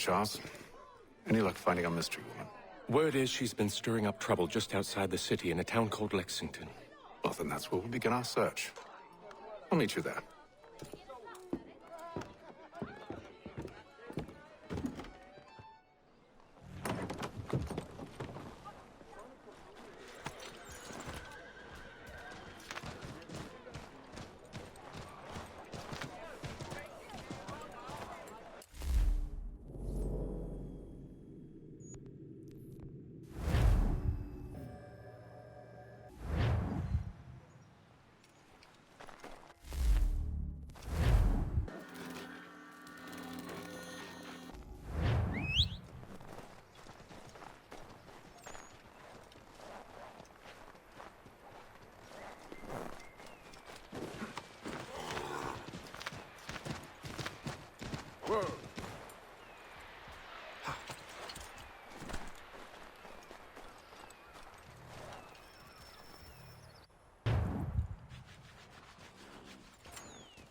Charles. Any luck finding our mystery woman? Word is she's been stirring up trouble just outside the city in a town called Lexington. Well, then that's where we'll begin our search. I'll meet you there. Whoa.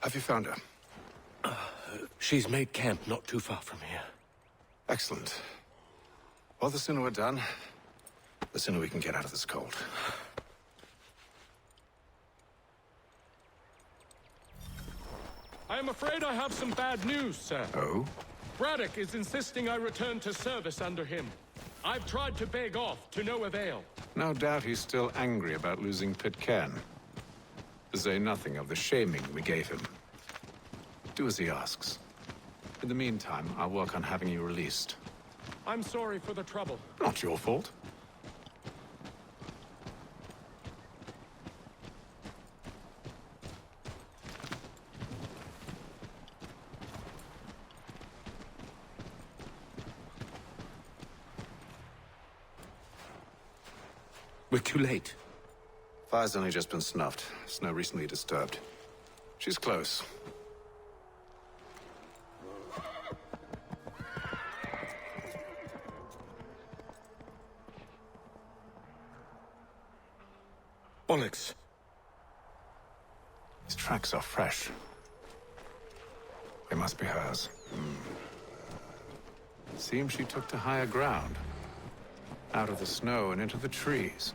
Have you found her? She's made camp not too far from here. Excellent. Well, the sooner we're done, the sooner we can get out of this cold. I am afraid I have some bad news, sir. Oh? Braddock is insisting I return to service under him. I've tried to beg off, to no avail. No doubt he's still angry about losing Pitcairn. To say nothing of the shaming we gave him. Do as he asks. In the meantime, I'll work on having you released. I'm sorry for the trouble. Not your fault. We're too late. Fire's only just been snuffed. Snow recently disturbed. She's close. Bollocks. These tracks are fresh. They must be hers. Seems she took to higher ground. Out of the snow and into the trees.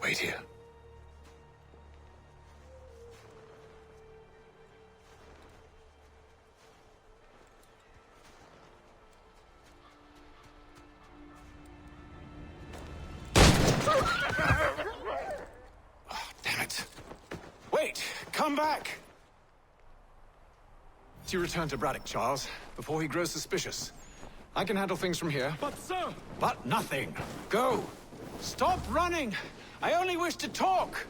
Wait here. Oh, damn it. Wait! Come back! You return to Braddock, Charles, before he grows suspicious. I can handle things from here. But, sir! But nothing. Go! Stop running! I only wish to talk!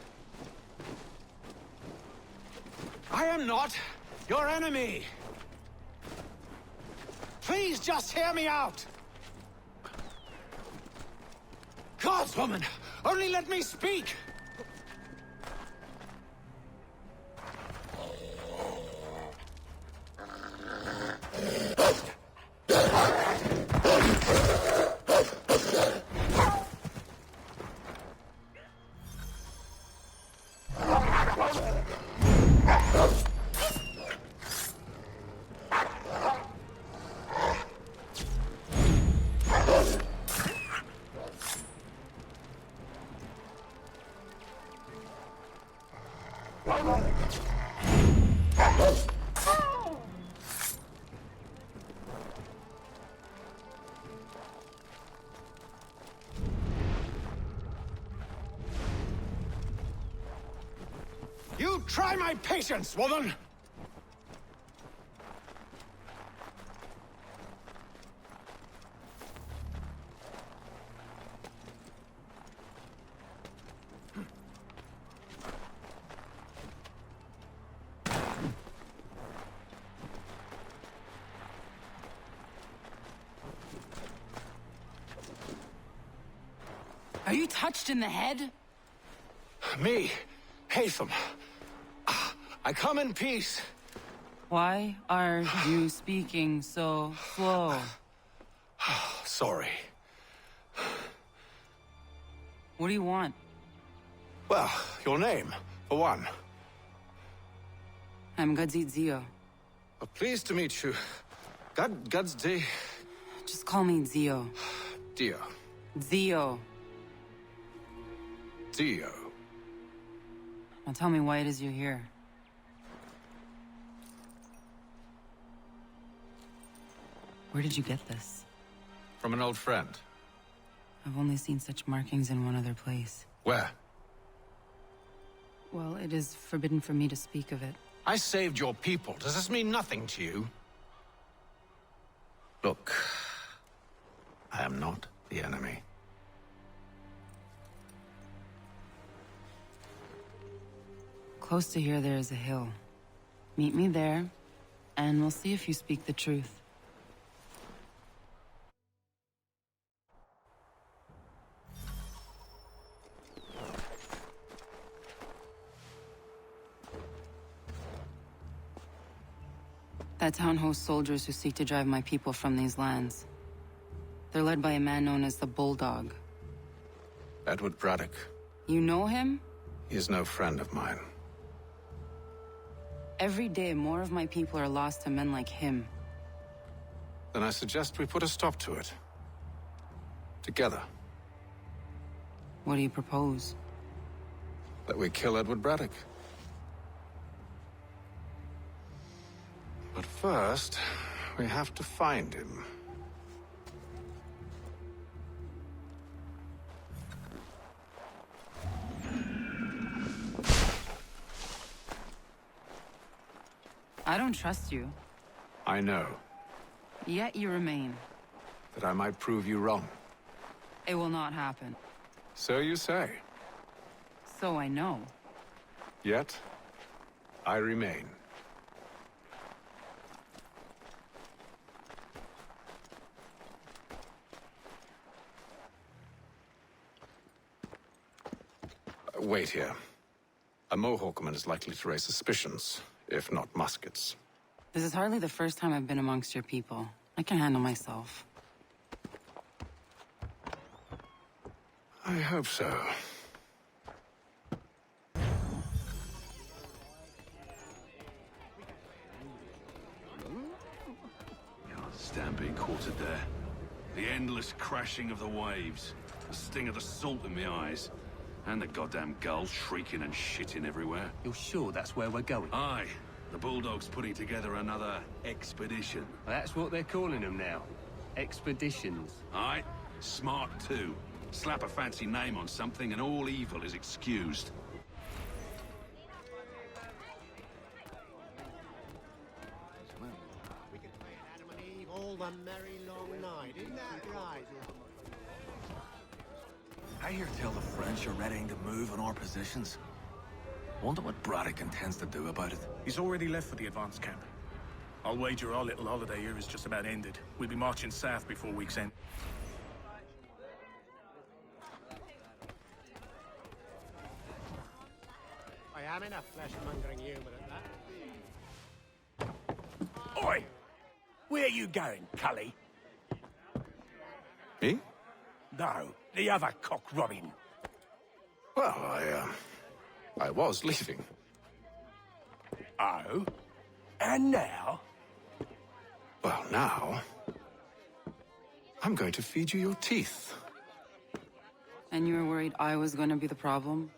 I am not your enemy! Please just hear me out! Gods, woman! Only let me speak! You try my patience, woman! you touched in the head? Me, Haytham. I come in peace. Why are you speaking so slow? Sorry. What do you want? Well, your name, for one. I'm Gadzit Zio. Pleased to meet you. Gadsdi. Just call me Zio. Dio. Zio. Dio. Now tell me why it is you're here. Where did you get this? From an old friend. I've only seen such markings in one other place. Where? Well, it is forbidden for me to speak of it. I saved your people. Does this mean nothing to you? Look, I am not the enemy. Close to here, there is a hill. Meet me there, and we'll see if you speak the truth. That town hosts soldiers who seek to drive my people from these lands. They're led by a man known as the Bulldog. Edward Braddock. You know him? He is no friend of mine. Every day, more of my people are lost to men like him. Then I suggest we put a stop to it. Together. What do you propose? That we kill Edward Braddock. But first, we have to find him. I don't trust you. I know. Yet you remain. That I might prove you wrong. It will not happen. So you say. So I know. Yet, I remain. Wait here. A Mohawkman is likely to raise suspicions, if not muskets. This is hardly the first time I've been amongst your people. I can handle myself. I hope so. Stand being quartered there. The endless crashing of the waves. The sting of the salt in my eyes. And the goddamn gulls shrieking and shitting everywhere. You're sure that's where we're going? Aye. The Bulldog's putting together another expedition. That's what they're calling them now. Expeditions. Aye. Smart too. Slap a fancy name on something and all evil is excused. We can play Adam and Eve all the merry long night, isn't that right? I hear tell the French are readying to move on our positions. Wonder what Braddock intends to do about it. He's already left for the advance camp. I'll wager our little holiday here is just about ended. We'll be marching south before week's end. I am in a flesh-mongering humour at that. Oi! Where are you going, Cully? Me? No, the other cock Robin. Well, I was leaving. Oh? And now? Well, now... I'm going to feed you your teeth. And you were worried I was going to be the problem?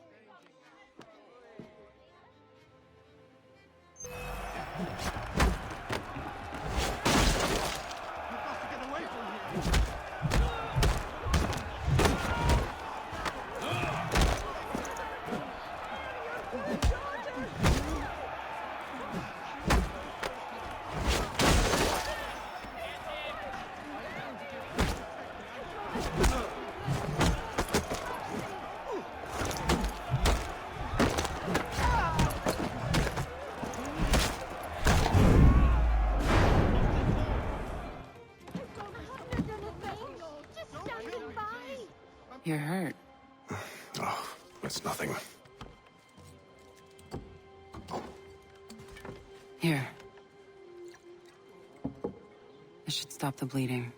Here. This should stop the bleeding.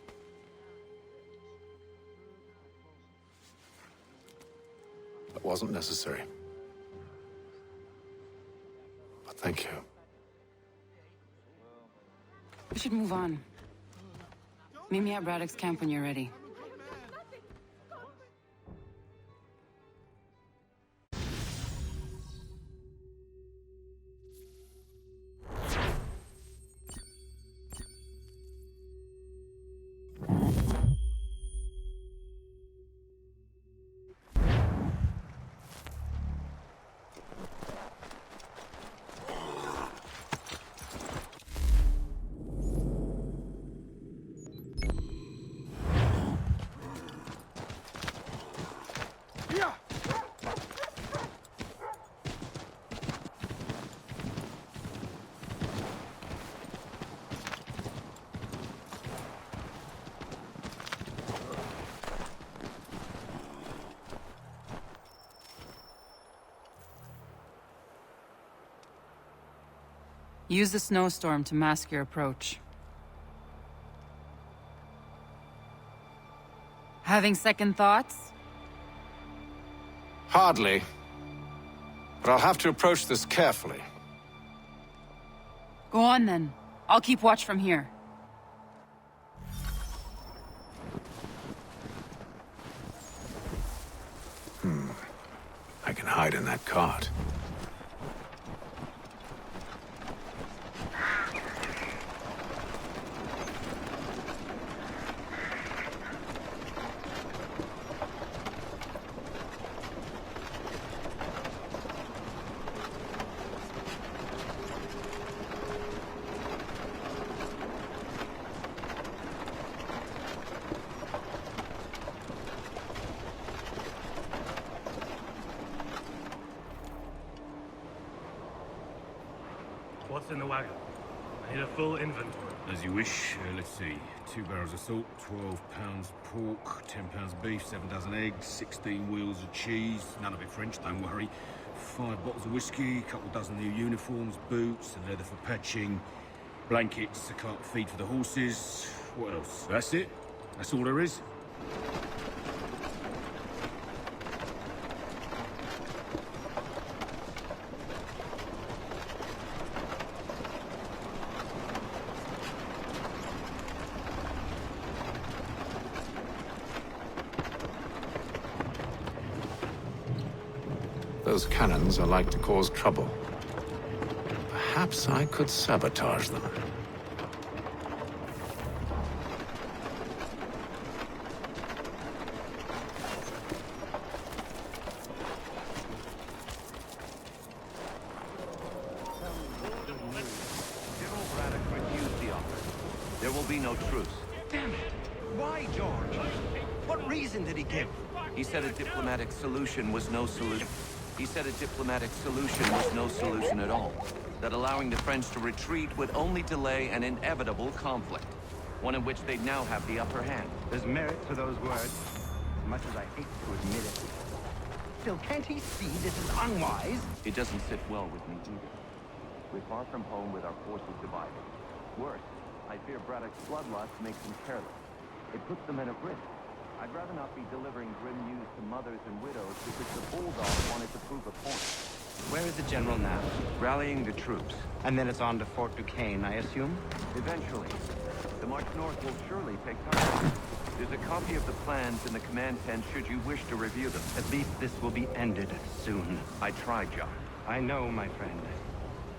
That wasn't necessary. But thank you. We should move on. Meet me at Braddock's camp when you're ready. Use the snowstorm to mask your approach. Having second thoughts? Hardly. But I'll have to approach this carefully. Go on then. I'll keep watch from here. I can hide in that cart. What's in the wagon? I need a full inventory. As you wish. Let's see. 2 barrels of salt, 12 pounds pork, 10 pounds beef, 7 dozen eggs, 16 wheels of cheese. None of it French, don't worry. 5 bottles of whiskey, a couple dozen new uniforms, boots, and leather for patching, blankets, a cart feed for the horses. What else? That's it? That's all there is? Those cannons are like to cause trouble. Perhaps I could sabotage them. General Braddock refused the offer. There will be no truce. Damn it! Why, George? What reason did he give? He said a diplomatic solution was no solution. He said a diplomatic solution was no solution at all. That allowing the French to retreat would only delay an inevitable conflict. One in which they'd now have the upper hand. There's merit to those words, as much as I hate to admit it. Still, can't he see this is unwise? It doesn't sit well with me either. We're far from home with our forces divided. Worse, I fear Braddock's bloodlust makes them careless. It puts the men at risk. I'd rather not be delivering grim news to mothers and widows because the Bulldog wanted to prove a point. Where is the general now? Rallying the troops. And then it's on to Fort Duquesne, I assume? Eventually. The march north will surely take time. There's a copy of the plans in the command tent should you wish to review them. At least this will be ended soon. I tried, John. I know, my friend.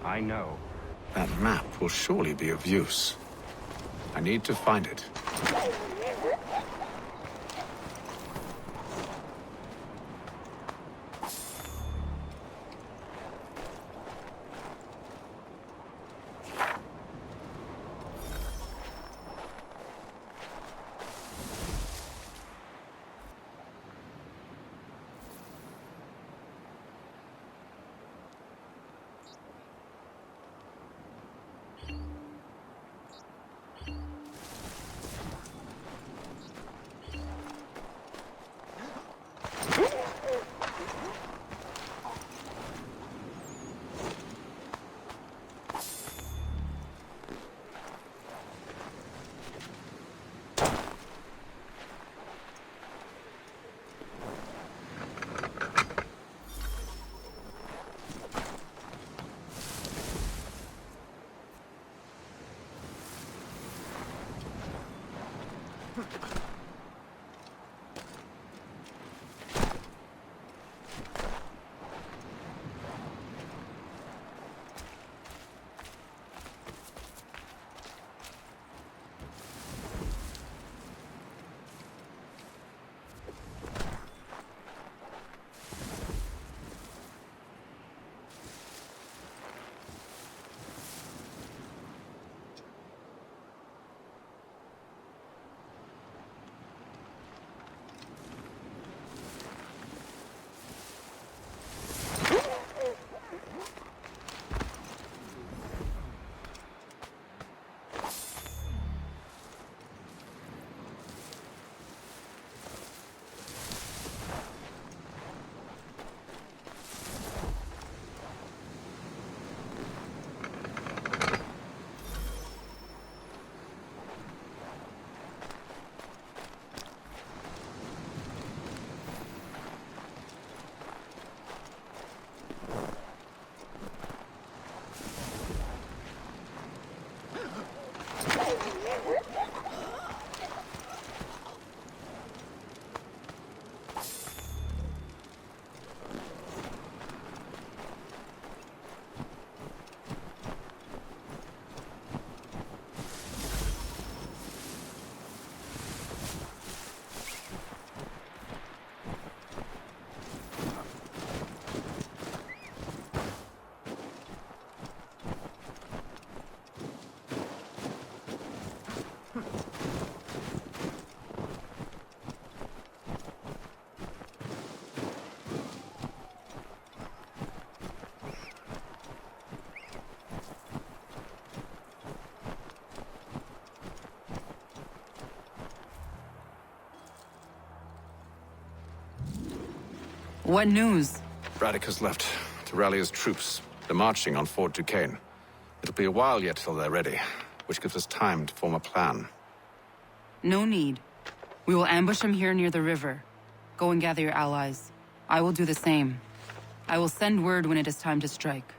I know. That map will surely be of use. I need to find it. What news? Braddock has left to rally his troops. They're marching on Fort Duquesne. It'll be a while yet till they're ready, which gives us time to form a plan. No need. We will ambush them here near the river. Go and gather your allies. I will do the same. I will send word when it is time to strike.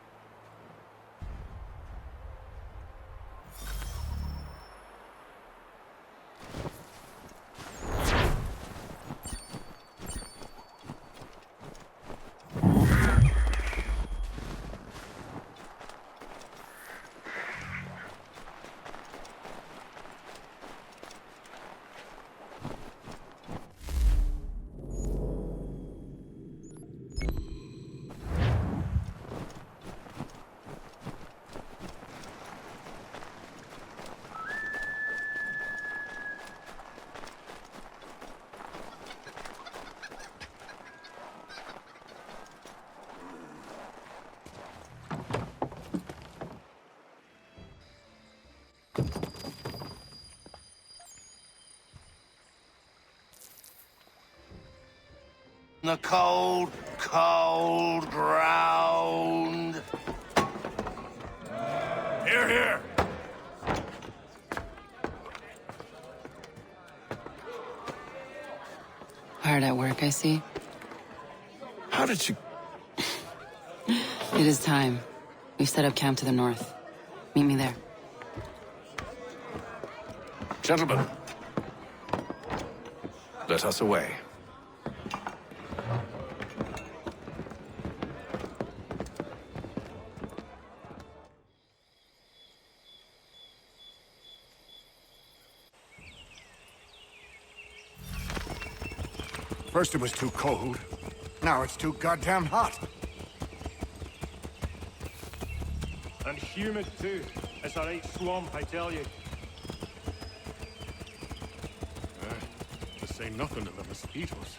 The cold, cold ground. Here, here! Hard at work, I see. How did you... It is time. We've set up camp to the north. Meet me there. Gentlemen, let us away. First it was too cold. Now it's too goddamn hot. And humid too. It's a right swamp, I tell you. To say nothing of the mosquitoes.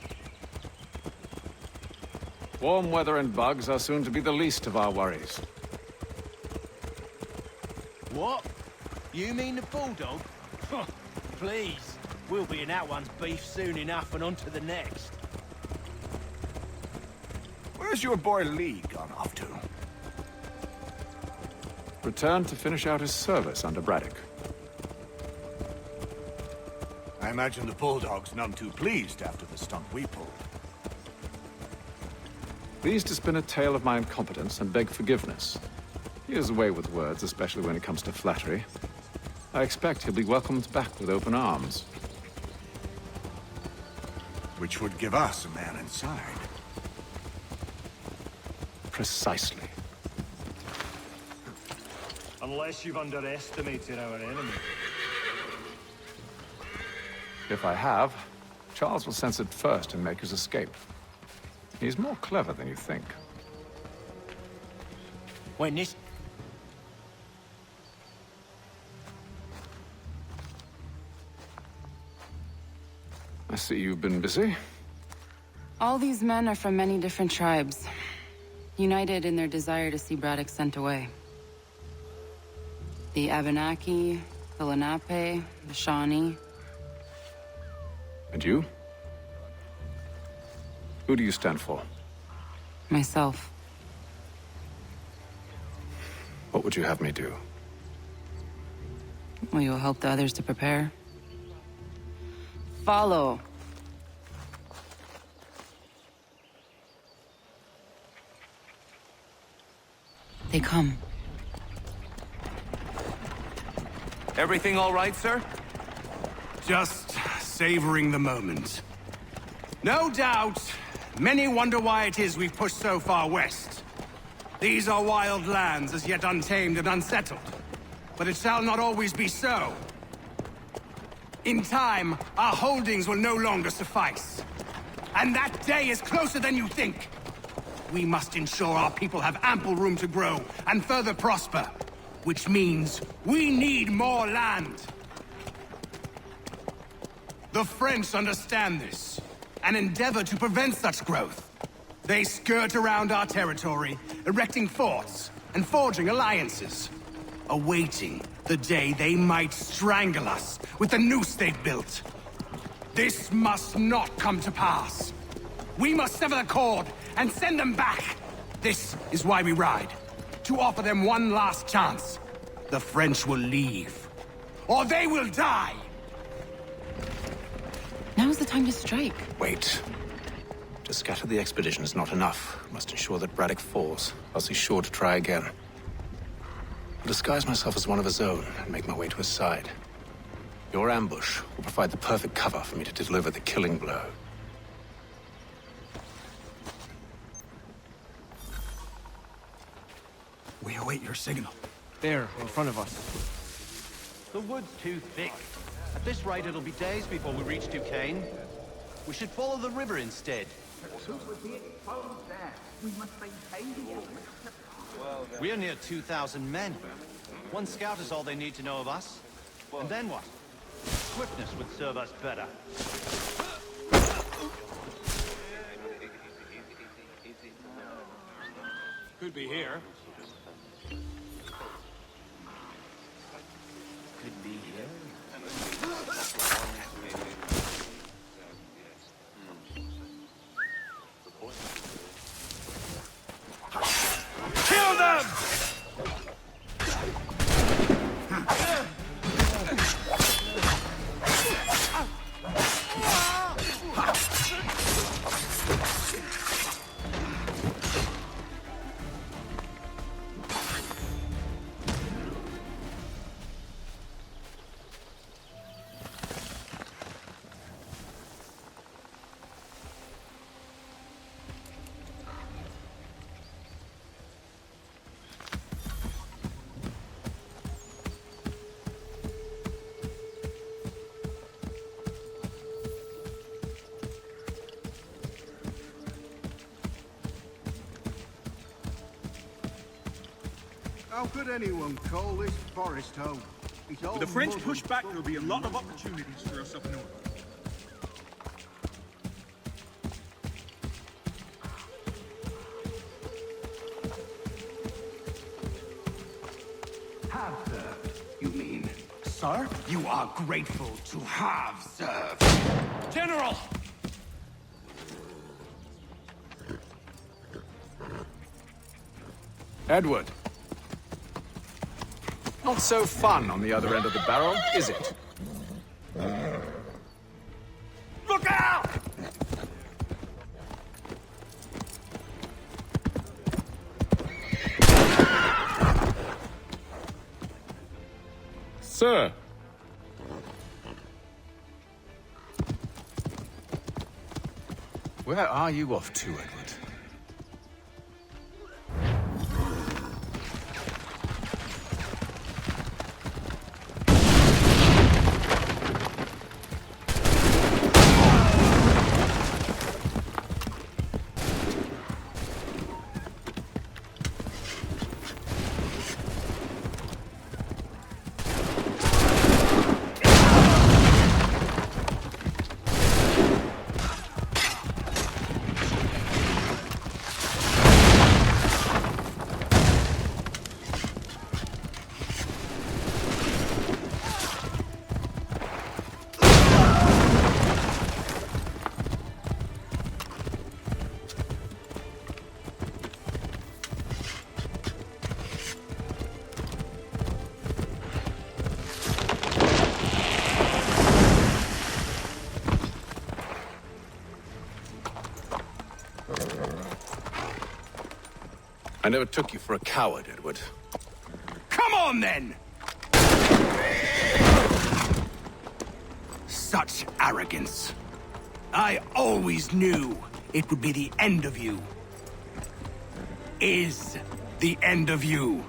Warm weather and bugs are soon to be the least of our worries. What? You mean the bulldog? Please. We'll be in that one's beef soon enough and on to the next. Where's your boy Lee gone off to? Returned to finish out his service under Braddock. I imagine the bulldog's none too pleased after the stunt we pulled. Pleased to spin a tale of my incompetence and beg forgiveness. He has a way with words, especially when it comes to flattery. I expect he'll be welcomed back with open arms. which would give us a man inside. Precisely. Unless you've underestimated our enemy. If I have, Charles will sense it first and make his escape. He's more clever than you think. When this... I see you've been busy. All these men are from many different tribes, united in their desire to see Braddock sent away. The Abenaki, the Lenape, the Shawnee. And you? Who do you stand for? Myself. What would you have me do? Will you help the others to prepare? Follow. They come. Everything all right, sir? Just savoring the moment. No doubt, many wonder why it is we've pushed so far west. These are wild lands, as yet untamed and unsettled. But it shall not always be so. In time, our holdings will no longer suffice. And that day is closer than you think. We must ensure our people have ample room to grow and further prosper. Which means we need more land. The French understand this, and endeavor to prevent such growth. They skirt around our territory, erecting forts and forging alliances, awaiting the day they might strangle us with the noose they've built. This must not come to pass. We must sever the cord and send them back. This is why we ride. To offer them one last chance. The French will leave, or they will die! Now's the time to strike. Wait. To scatter the expedition is not enough. We must ensure that Braddock falls, else he's sure to try again. I'll disguise myself as one of his own and make my way to his side. Your ambush will provide the perfect cover for me to deliver the killing blow. We await your signal. There, in front of us. The wood's too thick. At this rate, it'll be days before we reach Duquesne. We should follow the river instead. We're near 2,000 men. One scout is all they need to know of us. And then what? Swiftness would serve us better. Could be here. Could be here. Kill them! How could anyone call this forest home? It's all With the French mud push and back, there'll be a lot of opportunities for us up north. Have served, you mean? Sir, you are grateful to have served. General! Edward. Not so fun on the other end of the barrel, is it? Look out! Sir! Where are you off to, Edward? I never took you for a coward, Edward. Come on, then! Such arrogance. I always knew it would be the end of you. Is the end of you.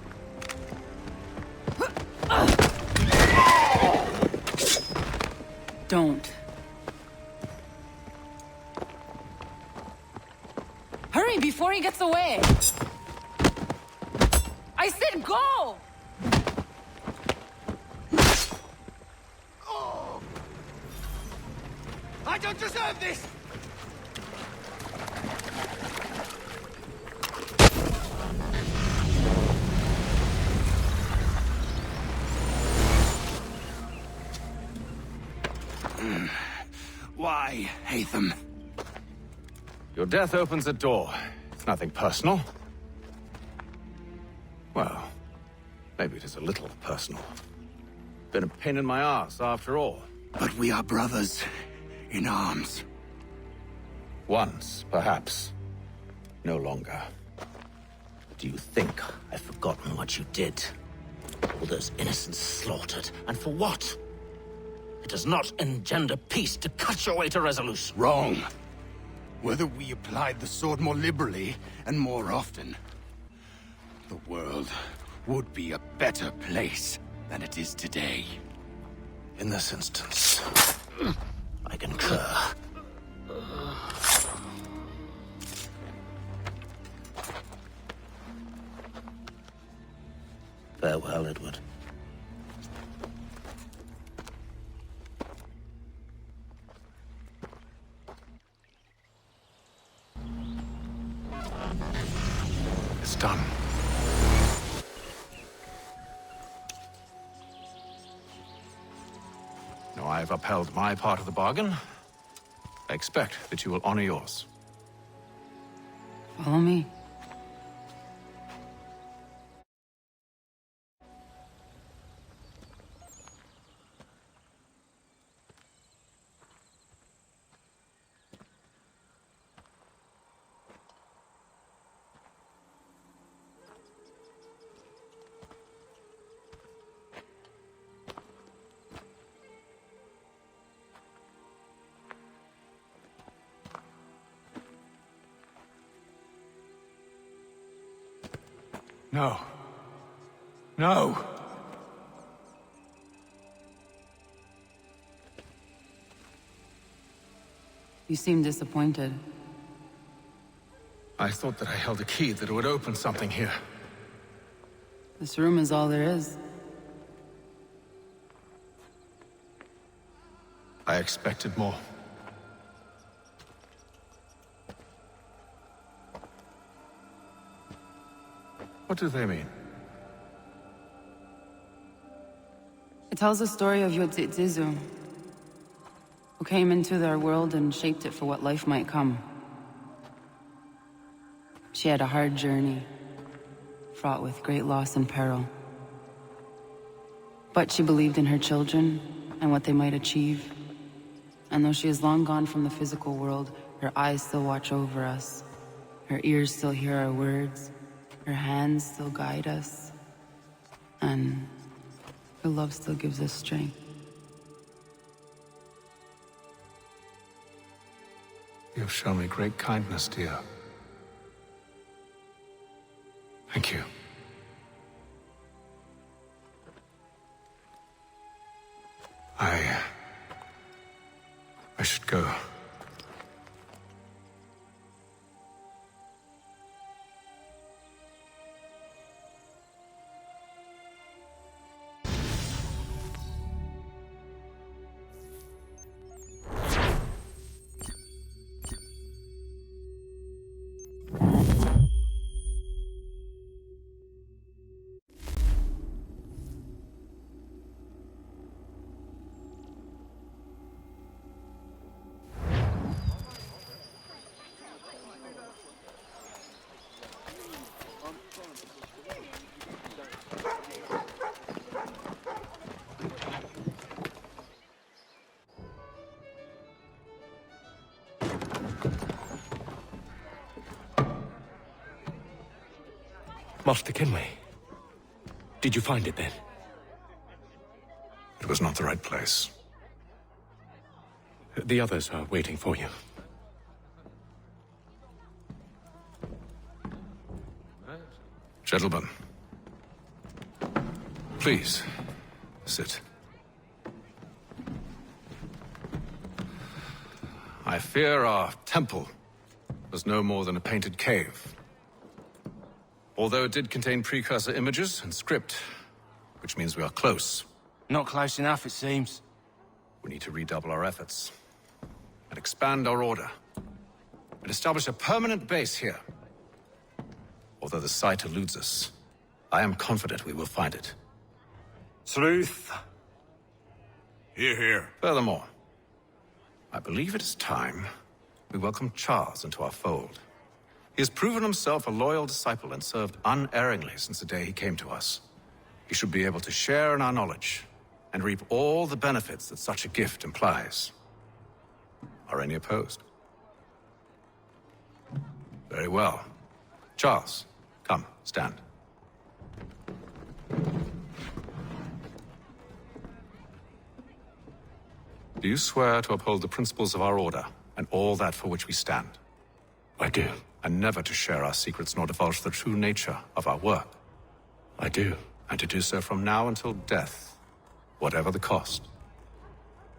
Don't. Hurry before he gets away! I said go! Oh. I don't deserve this! Why, Hatham? Your death opens a door. It's nothing personal. Well, maybe it is a little personal. Been a pain in my ass, after all. But we are brothers in arms. Once, perhaps. No longer. Do you think I've forgotten what you did? All those innocents slaughtered, and for what? It does not engender peace to cut your way to resolution. Wrong. Whether we applied the sword more liberally and more often, the world would be a better place than it is today. In this instance, I concur. Farewell, Edward. It's done. Now I've upheld my part of the bargain. I expect that you will honor yours. Follow me. No. No! You seem disappointed. I thought that I held a key that would open something here. This room is all there is. I expected more. What do they mean? It tells the story of Yodzizu, who came into their world and shaped it for what life might come. She had a hard journey, fraught with great loss and peril. But she believed in her children and what they might achieve. And though she is long gone from the physical world, her eyes still watch over us. Her ears still hear our words. Her hands still guide us. And her love still gives us strength. You you've shown me great kindness, dear. Thank you. I should go. Master Kenway. Did you find it then? It was not the right place. The others are waiting for you. Gentlemen, please, sit. I fear our temple was no more than a painted cave. Although it did contain precursor images and script, which means we are close. Not close enough, it seems. We need to redouble our efforts and expand our order and establish a permanent base here. Although the site eludes us, I am confident we will find it. Truth. Hear, hear. Furthermore, I believe it is time we welcome Charles into our fold. He has proven himself a loyal disciple and served unerringly since the day he came to us. He should be able to share in our knowledge and reap all the benefits that such a gift implies. Are any opposed? Very well. Charles, come, stand. Do you swear to uphold the principles of our order and all that for which we stand? I do. And never to share our secrets nor divulge the true nature of our work? I do. And to do so from now until death, whatever the cost?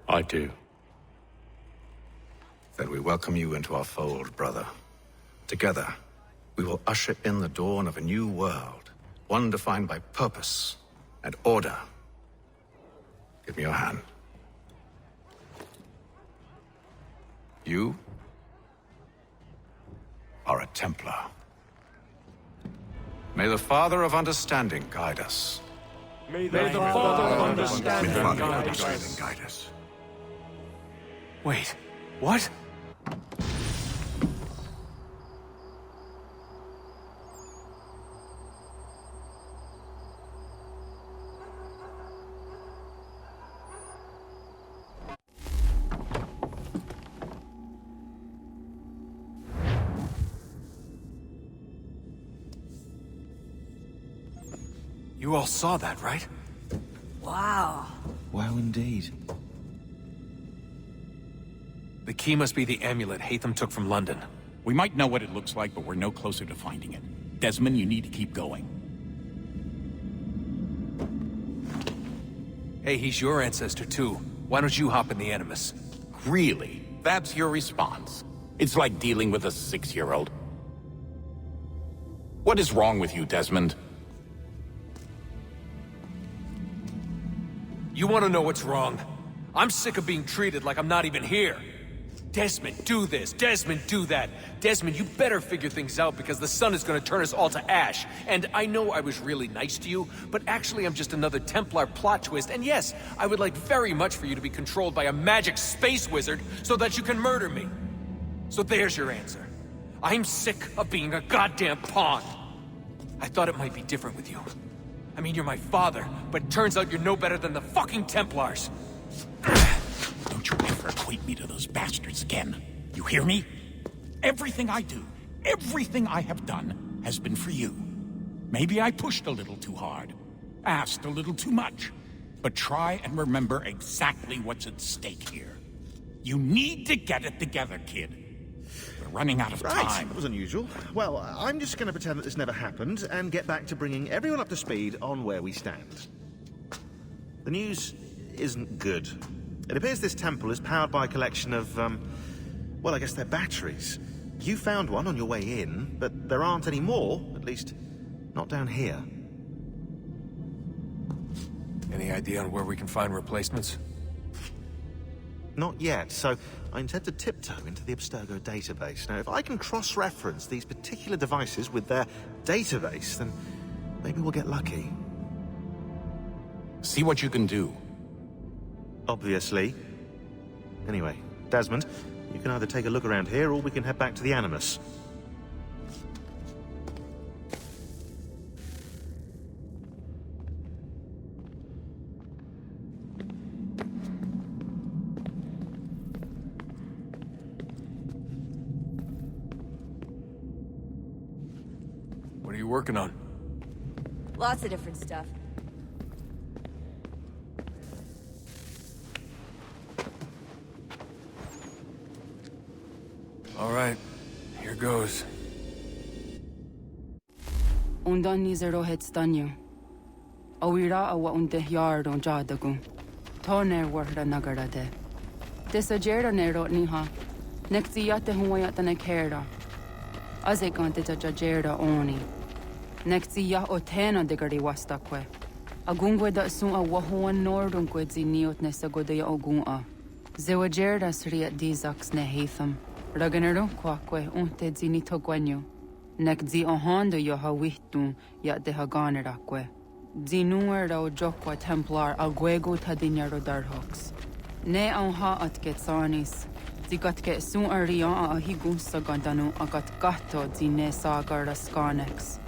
I do. Then we welcome you into our fold, brother. Together, we will usher in the dawn of a new world, one defined by purpose and order. Give me your hand. You are a Templar. May the Father of Understanding guide us. May the Father of Understanding guide us. Wait, what? You all saw that, right? Wow. Wow, indeed. The key must be the amulet Hatham took from London. We might know what it looks like, but we're no closer to finding it. Desmond, you need to keep going. Hey, he's your ancestor too. Why don't you hop in the Animus? Really? That's your response? It's like dealing with a 6-year-old. What is wrong with you, Desmond? You want to know what's wrong? I'm sick of being treated like I'm not even here. Desmond, do this. Desmond, do that. Desmond, you better figure things out because the sun is going to turn us all to ash. And I know I was really nice to you, but actually I'm just another Templar plot twist. And yes, I would like very much for you to be controlled by a magic space wizard so that you can murder me. So there's your answer. I'm sick of being a goddamn pawn. I thought it might be different with you. I mean, you're my father, but turns out you're no better than the fucking Templars. Don't you ever equate me to those bastards again. You hear me? Everything I do, everything I have done, has been for you. Maybe I pushed a little too hard, asked a little too much, but try and remember exactly what's at stake here. You need to get it together, kid. We're running out of Right, time. that was unusual. Well, I'm just going to pretend that this never happened and get back to bringing everyone up to speed on where we stand. The news isn't good. It appears this temple is powered by a collection of, well, I guess they're batteries. You found one on your way in, but there aren't any more, at least not down here. Any idea on where we can find replacements? Not yet, so I intend to tiptoe into the Abstergo database. Now, if I can cross-reference these particular devices with their database, then maybe we'll get lucky. See what you can do. Obviously. Anyway, Desmond, you can either take a look around here or we can head back to the Animus. What are you working on? Lots of different stuff. All right, here goes. Undan nizero het stanyo. Awira awa unde yard on jadagu. Toner warda nagarade. Desajera nero niha. Nexiyate huwayata nekera. Azekante jajera oni. Nexiyah otena degari wastakwe. Agungwe da sun a wahuan nordun kwedzi niot nesagodaya ogun'a. Zewajerda sriat dizax nehatham. Raganero kwakwe unte zini togwanyo. Nek zi ohando yo hawitun ya de haganerakwe. Zinuer o jokwa templar agwego tadinyaro darhox. Ne ha at getsanis. Zigatke sun arian a higun sagandanu agat gato zine sagar skanex.